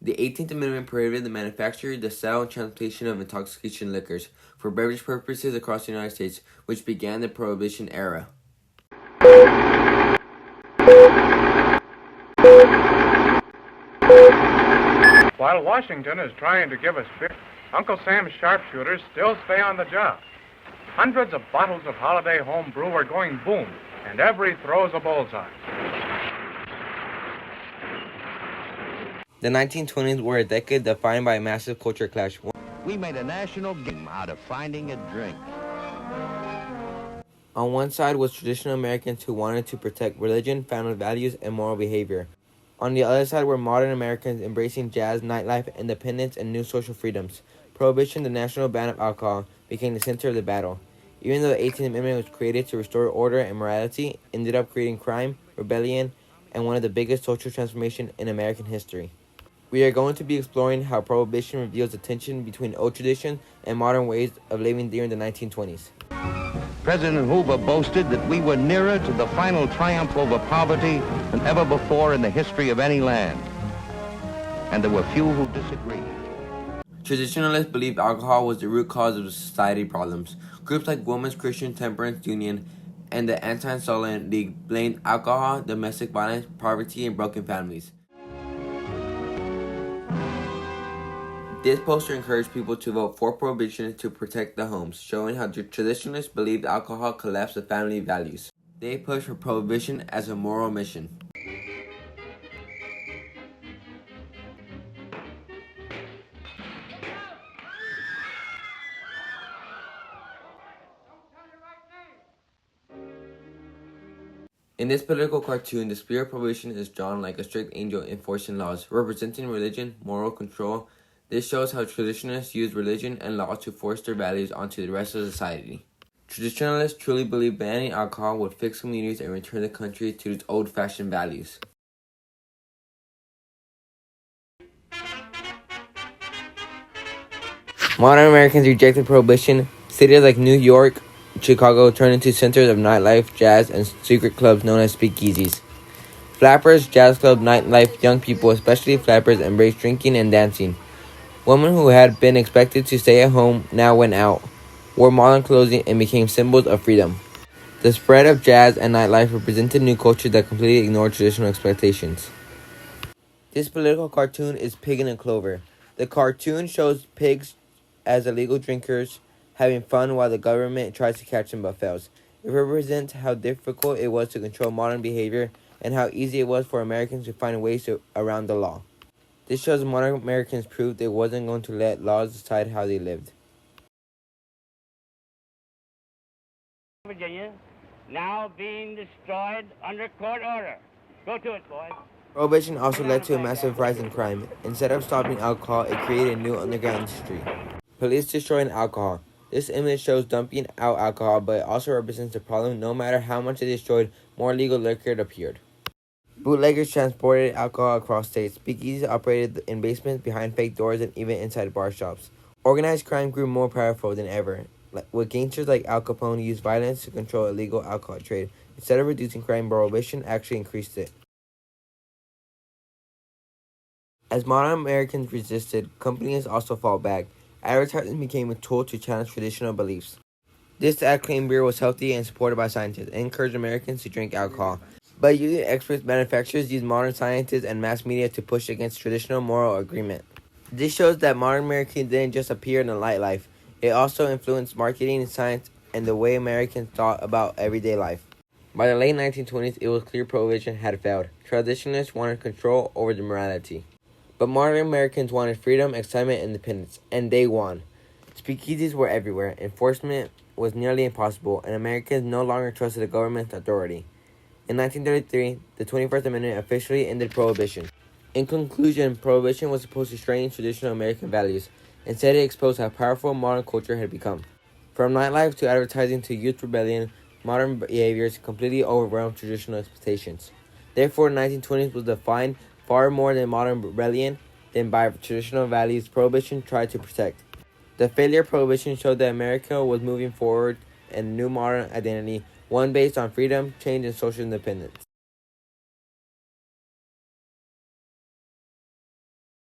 The 18th Amendment prohibited the manufacture, the sale, and transportation of intoxication liquors for beverage purposes across the United States, which began the Prohibition era. While Washington is trying to give us beer, Uncle Sam's sharpshooters still stay on the job. Hundreds of bottles of holiday home brew are going boom, and every throw's a bullseye. The 1920s were a decade defined by a massive culture clash. We made a national game out of finding a drink. On one side was traditional Americans who wanted to protect religion, family values, and moral behavior. On the other side were modern Americans embracing jazz, nightlife, independence, and new social freedoms. Prohibition, the national ban of alcohol, became the center of the battle. Even though the 18th Amendment was created to restore order and morality, it ended up creating crime, rebellion, and one of the biggest social transformations in American history. We are going to be exploring how Prohibition reveals the tension between old tradition and modern ways of living during the 1920s. President Hoover boasted that we were nearer to the final triumph over poverty than ever before in the history of any land. And there were few who disagreed. Traditionalists believed alcohol was the root cause of society problems. Groups like Women's Christian Temperance Union and the Anti-Insolent League blamed alcohol, domestic violence, poverty, and broken families. This poster encouraged people to vote for prohibition to protect the homes, showing how the traditionalists believed alcohol collapsed the family values. They pushed for prohibition as a moral mission. In this political cartoon, the spirit of prohibition is drawn like a strict angel enforcing laws, representing religion, moral control. This shows how traditionalists use religion and law to force their values onto the rest of society. Traditionalists truly believe banning alcohol would fix communities and return the country to its old-fashioned values. Modern Americans rejected prohibition. Cities like New York, Chicago turned into centers of nightlife, jazz, and secret clubs known as speakeasies. Flappers, jazz club, nightlife, young people, especially flappers, embraced drinking and dancing. Women who had been expected to stay at home now went out, wore modern clothing, and became symbols of freedom. The spread of jazz and nightlife represented new cultures that completely ignored traditional expectations. This political cartoon is Pig in a Clover. The cartoon shows pigs as illegal drinkers having fun while the government tries to catch them but fails. It represents how difficult it was to control modern behavior and how easy it was for Americans to find ways around the law. This shows modern Americans proved they wasn't going to let laws decide how they lived. Virginia, now being destroyed under court order. Go to it, boys. Prohibition also led to a massive rise in crime. Instead of stopping alcohol, it created a new underground industry. Police destroying alcohol. This image shows dumping out alcohol, but it also represents the problem. No matter how much they destroyed, more legal liquor appeared. Bootleggers transported alcohol across states. Speakeasies operated in basements, behind fake doors, and even inside bar shops. Organized crime grew more powerful than ever, with gangsters like Al Capone used violence to control illegal alcohol trade. Instead of reducing crime, prohibition actually increased it. As modern Americans resisted, companies also fought back. Advertising became a tool to challenge traditional beliefs. This ad claimed beer was healthy and supported by scientists, and encouraged Americans to drink alcohol. But using experts, manufacturers used modern scientists and mass media to push against traditional moral agreement. This shows that modern Americans didn't just appear in the nightlife. It also influenced marketing, science, and the way Americans thought about everyday life. By the late 1920s, it was clear prohibition had failed. Traditionalists wanted control over the morality. But modern Americans wanted freedom, excitement, and independence, and they won. Speakeasies were everywhere. Enforcement was nearly impossible, and Americans no longer trusted the government's authority. In 1933, the 21st Amendment officially ended prohibition. In conclusion, prohibition was supposed to strain traditional American values. Instead, it exposed how powerful modern culture had become. From nightlife to advertising to youth rebellion, modern behaviors completely overwhelmed traditional expectations. Therefore, the 1920s was defined far more than modern rebellion than by traditional values prohibition tried to protect. The failure of prohibition showed that America was moving forward in a new modern identity, one based on freedom, change, and social independence.